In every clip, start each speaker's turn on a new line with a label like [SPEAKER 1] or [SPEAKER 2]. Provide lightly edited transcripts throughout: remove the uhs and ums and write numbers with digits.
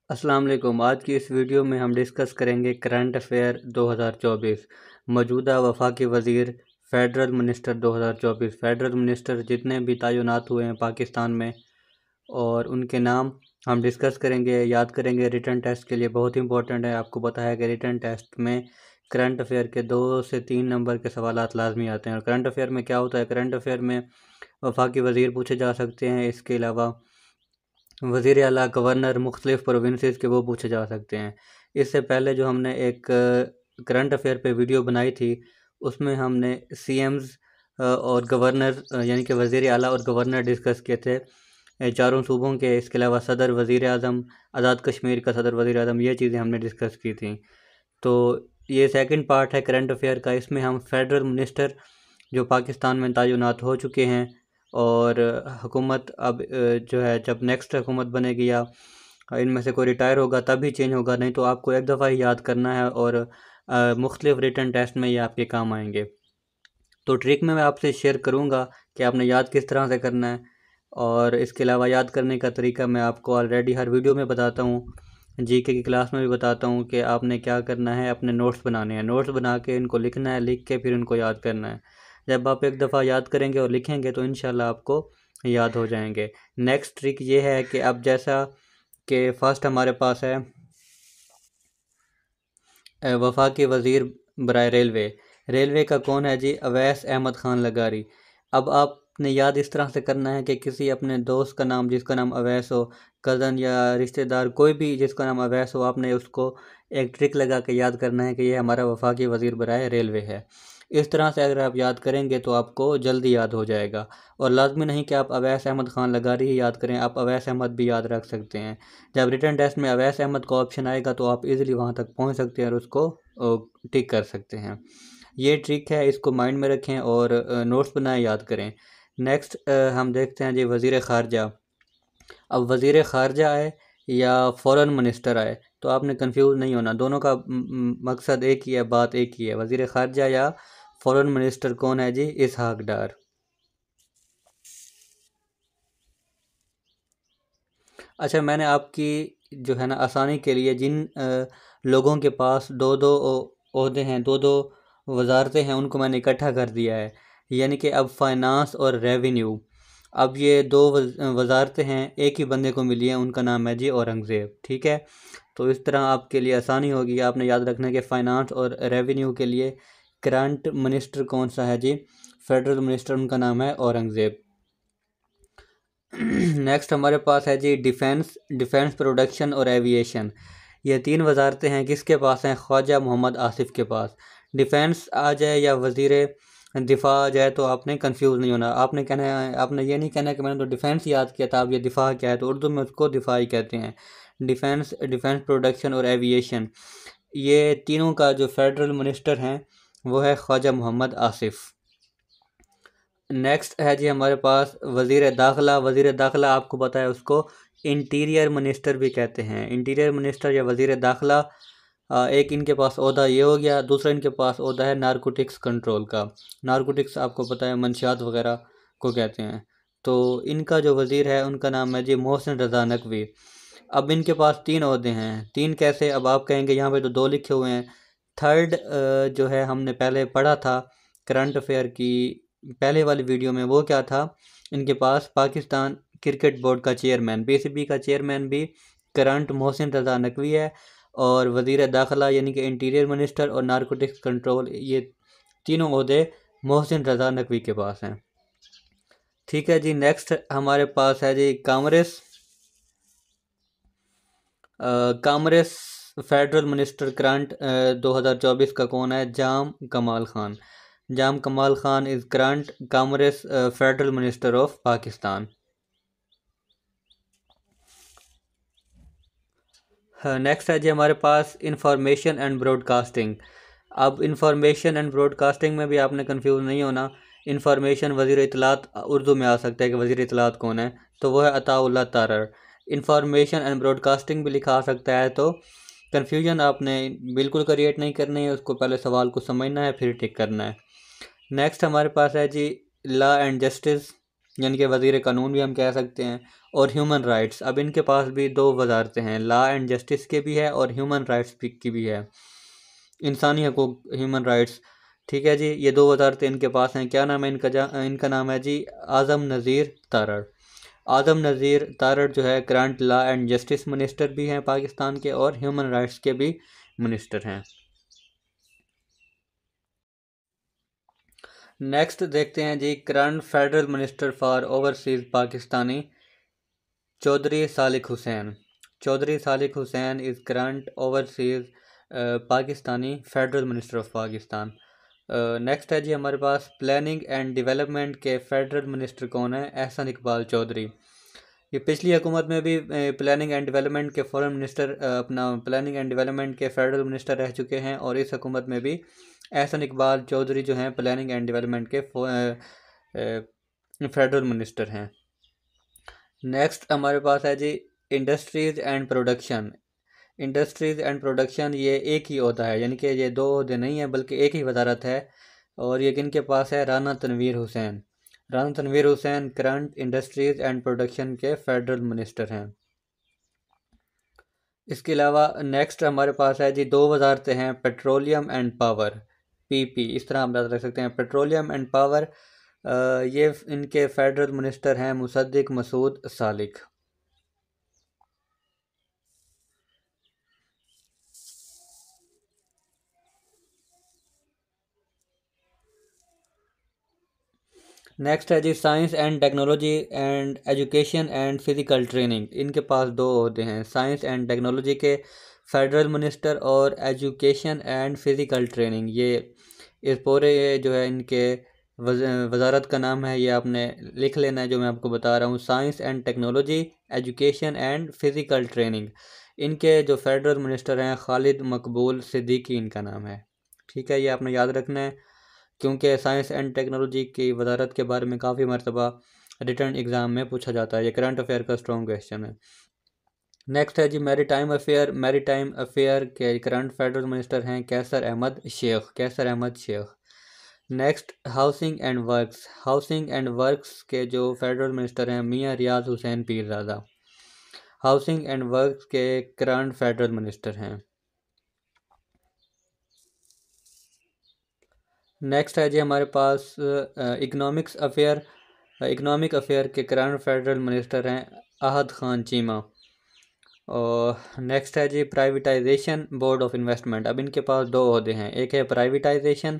[SPEAKER 1] अस्सलाम वालेकुम। आज की इस वीडियो में हम डिस्कस करेंगे करंट अफेयर 2024। मौजूदा वफाकी वज़ीर फ़ेडरल मिनिस्टर 2024। फ़ेडरल मिनिस्टर जितने भी तैनात हुए हैं पाकिस्तान में और उनके नाम हम डिस्कस करेंगे, याद करेंगे। रिटन टेस्ट के लिए बहुत इंपॉर्टेंट है। आपको पता है कि रिटन टेस्ट में करंट अफेयर के 2 से 3 नंबर के सवालात लाजमी आते हैं। और करंट अफेयर में क्या होता है, करंट अफेयर में वफाकी वज़ीर पूछे जा सकते हैं, इसके अलावा वज़ीर आला, गवर्नर, मुख्तलिफ़ प्रोविंसेस के वो पूछे जा सकते हैं। इससे पहले जो हमने एक करंट अफेयर पे वीडियो बनाई थी, उसमें हमने सीएम्स और गवर्नर यानी कि वज़ीर आला और गवर्नर डिस्कस किए थे चारों सूबों के। इसके अलावा सदर, वज़ीर आज़म, आज़ाद कश्मीर का सदर वज़ीर आज़म, ये चीज़ें हमने डिस्कस की थी। तो ये सेकंड पार्ट है करंट अफेयर का। इसमें हम फेडरल मिनिस्टर जो पाकिस्तान में तैनात हो चुके हैं और हुकूमत अब जो है, जब नेक्स्ट हुकूमत बनेगी या इनमें से कोई रिटायर होगा तभी चेंज होगा, नहीं तो आपको एक दफ़ा ही याद करना है और मुख्तलिफ़ रिटन टेस्ट में ये आपके काम आएंगे। तो ट्रिक में मैं आपसे शेयर करूँगा कि आपने याद किस तरह से करना है, और इसके अलावा याद करने का तरीका मैं आपको ऑलरेडी हर वीडियो में बताता हूँ, जीके की क्लास में भी बताता हूँ कि आपने क्या करना है। अपने नोट्स बनाने हैं, नोट्स बना के इनको लिखना है, लिख के फिर इनको याद करना है। जब आप एक दफ़ा याद करेंगे और लिखेंगे तो इंशाल्लाह आपको याद हो जाएंगे। नेक्स्ट ट्रिक ये है कि अब जैसा कि फ़र्स्ट हमारे पास है वफाकी वज़ीर बराए रेलवे। रेलवे का कौन है जी? अवैस अहमद ख़ान लगारी। अब आपने याद इस तरह से करना है कि किसी अपने दोस्त का नाम, जिसका नाम अवैस हो, कज़न या रिश्तेदार कोई भी जिसका नाम अवैस हो, आपने उसको एक ट्रिक लगा के याद करना है कि ये हमारा वफाकी वज़ीर बराए रेलवे है। इस तरह से अगर आप याद करेंगे तो आपको जल्दी याद हो जाएगा। और लाजमी नहीं कि आप अवैस अहमद ख़ान लगारी ही याद करें, आप अवैस अहमद भी याद रख सकते हैं। जब रिटन टेस्ट में अवैस अहमद का ऑप्शन आएगा तो आप इजीली वहां तक पहुंच सकते हैं और उसको टिक कर सकते हैं। ये ट्रिक है, इसको माइंड में रखें और नोट्स बनाएं, याद करें। नेक्स्ट हम देखते हैं जी वज़ीर ख़ारजा। अब वज़ीर ख़ारजा आए या फ़ॉरेन मिनिस्टर आए तो आपने कंफ्यूज नहीं होना, दोनों का मकसद एक ही है, बात एक ही है। वज़ीर ख़ारजा या फ़ॉरेन मिनिस्टर कौन है जी? इसहाक डार। अच्छा, मैंने आपकी जो है ना आसानी के लिए जिन लोगों के पास दो दो ओहदे हैं, दो दो वजारतें हैं, उनको मैंने इकट्ठा कर दिया है। यानी कि अब फाइनेंस और रेवेन्यू, अब ये दो वजारतें हैं, एक ही बंदे को मिली हैं, उनका नाम है जी औरंगज़ेब। ठीक है, तो इस तरह आपके लिए आसानी होगी। आपने याद रखना है कि फाइनेंस और रेवेन्यू के लिए करंट मिनिस्टर कौन सा है जी? फेडरल मिनिस्टर, उनका नाम है औरंगज़ेब। नेक्स्ट हमारे पास है जी डिफेंस, डिफेंस प्रोडक्शन और एविएशन। ये तीन वजारतें हैं, किसके पास हैं? ख्वाजा मोहम्मद आसिफ के पास। डिफेंस आ जाए या वजीर दिफा आ जाए तो आपने कंफ्यूज नहीं होना। आपने कहना है, आपने ये नहीं कहना कि मैंने तो डिफेंस याद किया था, अब ये दिफा क्या है, तो उर्दू में उसको दिफा ही कहते हैं। डिफेंस, डिफेंस प्रोडक्शन और एविएशन, ये तीनों का जो फेडरल मिनिस्टर हैं वो है ख्वाजा मोहम्मद आसिफ। नेक्स्ट है जी हमारे पास वज़ीर दाखिला। वज़ीर दाखिला आपको पता है, उसको इंटीरियर मिनिस्टर भी कहते हैं। इंटीरियर मिनिस्टर या वज़ीर दाखिला, एक इनके पास ओहदा ये हो गया। दूसरा इनके पास ओहदा है नारकोटिक्स कंट्रोल का। नारकोटिक्स आपको पता है मंशियात वगैरह को कहते हैं। तो इनका जो वज़ीर है उनका नाम है जी मोहसिन रज़ा नकवी। अब इनके पास तीन ओहदे हैं। तीन कैसे? अब आप कहेंगे यहाँ पे तो दो लिखे हुए हैं। थर्ड जो है हमने पहले पढ़ा था करंट अफेयर की पहले वाली वीडियो में, वो क्या था? इनके पास पाकिस्तान क्रिकेट बोर्ड का चेयरमैन, पीसीबी का चेयरमैन भी करंट मोहसिन रज़ा नकवी है। और वज़ीर दाखिला यानी कि इंटीरियर मिनिस्टर और नारकोटिक्स कंट्रोल, ये तीनों ओहदे मोहसिन रज़ा नकवी के पास हैं। ठीक है जी, नेक्स्ट हमारे पास है जी Congress. Congress federal minister current 2024 का कौन है? Jam Kamal Khan. Jam Kamal Khan is current Congress federal minister of Pakistan. Next है जी हमारे पास इंफॉर्मेशन एंड ब्रॉडकास्टिंग। अब इंफॉर्मेशन एंड ब्रॉडकास्टिंग में भी आपने कंफ्यूज नहीं होना। इंफॉर्मेशन वज़ीर इत्तलात, उर्दू में आ सकता है कि वज़ीर इत्तलात कौन है, तो वो है Ataullah Tarar. Information and broadcasting भी लिखा आ सकता है। तो कन्फ्यूजन आपने बिल्कुल क्रिएट नहीं करनी है, उसको पहले सवाल को समझना है फिर टिक करना है। नेक्स्ट हमारे पास है जी लॉ एंड जस्टिस यानी कि वज़ीर कानून भी हम कह सकते हैं, और ह्यूमन राइट्स। अब इनके पास भी दो वजारतें हैं, लॉ एंड जस्टिस के भी है और ह्यूमन राइट्स की भी है, इंसानी हकूक, ह्यूमन राइट्स। ठीक है जी, ये दो वजारतें इनके पास हैं। क्या नाम है इनका नाम है जी आज़म नज़ीर तारड़। आज़म नज़ीर तारड़ जो है current law and justice minister भी हैं पाकिस्तान के, और ह्यूमन राइट्स के भी मिनिस्टर हैं। नेक्स्ट देखते हैं जी current federal minister for overseas Pakistani Chaudhry Salik Hussain. Chaudhry Salik Hussain is current overseas Pakistani federal minister of Pakistan. Next है जी हमारे पास प्लानिंग एंड डेवलपमेंट के फेडरल मिनिस्टर कौन है? एहसन इकबाल चौधरी। ये पिछली हुकूमत में भी प्लानिंग एंड डेवलपमेंट के फॉरेन मिनिस्टर अपना प्लानिंग एंड डेवलपमेंट के फेडरल मिनिस्टर रह चुके हैं, और इस हुकूमत में भी एहसन इकबाल चौधरी जो हैं प्लानिंग एंड डेवलपमेंट के फेडरल मिनिस्टर हैं। नेक्स्ट हमारे पास है जी industries and production. Industries and production ये एक ही ओहदा है, यानी कि ये दो ओहदे नहीं है बल्कि एक ही वजारत है, और ये किन के पास है? Rana Tanveer Hussain. Rana Tanveer Hussain current industries and production के फेडरल मिनिस्टर हैं। इसके अलावा नेक्स्ट हमारे पास है जी दो वजारतें हैं, पेट्रोलियम एंड पावर, पीपी, इस तरह हम याद रख सकते हैं, पेट्रोलियम एंड पावर। ये इनके फेडरल मिनिस्टर हैं मुसद्दिक मसूद सालिक। नेक्स्ट है जी science and technology and education and physical training. इनके पास दो ओहदे हैं, साइंस एंड टेक्नोलॉजी के फेडरल मिनिस्टर और एजुकेशन एंड फिज़िकल ट्रेनिंग। ये इस पूरे जो है इनके वजारत का नाम है, ये आपने लिख लेना है जो मैं आपको बता रहा हूँ, science and technology, education and physical training. इनके जो फेडरल मिनिस्टर हैं खालिद मकबूल सिद्दीकी इनका नाम है। ठीक है, ये आपने याद रखना है, क्योंकि साइंस एंड टेक्नोलॉजी की वजारत के बारे में काफ़ी मरतबा रिटर्न एग्ज़ाम में पूछा जाता है, ये करंट अफेयर का स्ट्रॉन्ग क्वेश्चन है। नेक्स्ट है जी मैरीटाइम अफेयर। मैरीटाइम अफेयर के करंट फेडरल मिनिस्टर हैं Qaiser Ahmed Sheikh. Qaiser Ahmed Sheikh. Next housing and works. Housing and works के जो फेडरल मिनिस्टर हैं Mian Riaz Hussain Pirzada. Housing and works के करंट फेडरल मिनिस्टर हैं। नेक्स्ट है जी हमारे पास इकनॉमिक्स अफेयर। इकनॉमिक अफेयर के करंट फेडरल मिनिस्टर हैं अहद खान चीमा। और नेक्स्ट है जी प्राइवेटाइजेशन बोर्ड ऑफ इन्वेस्टमेंट। अब इनके पास दो ओहदे हैं, एक है प्राइवेटाइजेशन,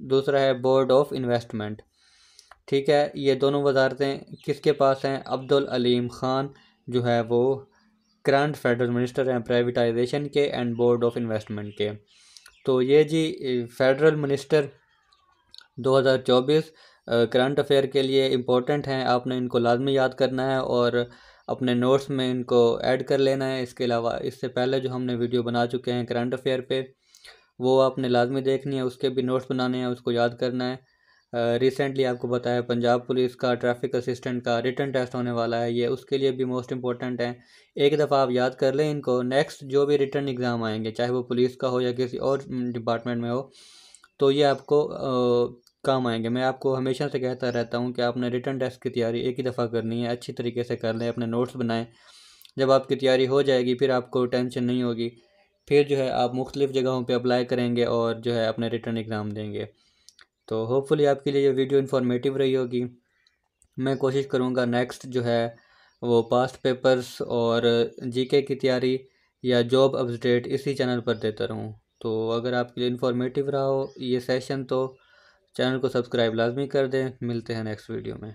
[SPEAKER 1] दूसरा है बोर्ड ऑफ इन्वेस्टमेंट। ठीक है, ये दोनों वजारतें किसके पास हैं? अब्दुल अलीम ख़ान जो है वो करंट फेडरल मिनिस्टर हैं प्राइवेटाइजेशन के एंड बोर्ड ऑफ इन्वेस्टमेंट के। तो ये जी फेडरल मिनिस्टर 2024 करंट अफेयर के लिए इम्पोर्टेंट हैं, आपने इनको लाजमी याद करना है और अपने नोट्स में इनको ऐड कर लेना है। इसके अलावा इससे पहले जो हमने वीडियो बना चुके हैं करंट अफेयर पे, वो आपने लाजमी देखनी है, उसके भी नोट्स बनाने हैं, उसको याद करना है। रिसेंटली आपको बताया पंजाब पुलिस का ट्रैफिक असिस्टेंट का रिटन टेस्ट होने वाला है, ये उसके लिए भी मोस्ट इंपॉर्टेंट है। एक दफ़ा आप याद कर लें इनको, नेक्स्ट जो भी रिटन एग्ज़ाम आएंगे चाहे वो पुलिस का हो या किसी और डिपार्टमेंट में हो, तो ये आपको काम आएंगे। मैं आपको हमेशा से कहता रहता हूँ कि आपने रिटन टेस्ट की तैयारी एक ही दफ़ा करनी है, अच्छी तरीके से कर लें, अपने नोट्स बनाएं। जब आपकी तैयारी हो जाएगी फिर आपको टेंशन नहीं होगी, फिर जो है आप मुख्तलिफ़ जगहों पे अप्लाई करेंगे और जो है अपने रिटन एग्ज़ाम देंगे। तो होपफुली आपके लिए ये वीडियो इन्फॉर्मेटिव रही होगी। मैं कोशिश करूँगा नेक्स्ट जो है वो पास्ट पेपर्स और जीके की तैयारी या जॉब अपडेट इसी चैनल पर देता रहूँ। तो अगर आपके लिए इन्फॉर्मेटिव रहा हो ये सेशन तो चैनल को सब्सक्राइब लाजमी कर दें। मिलते हैं नेक्स्ट वीडियो में।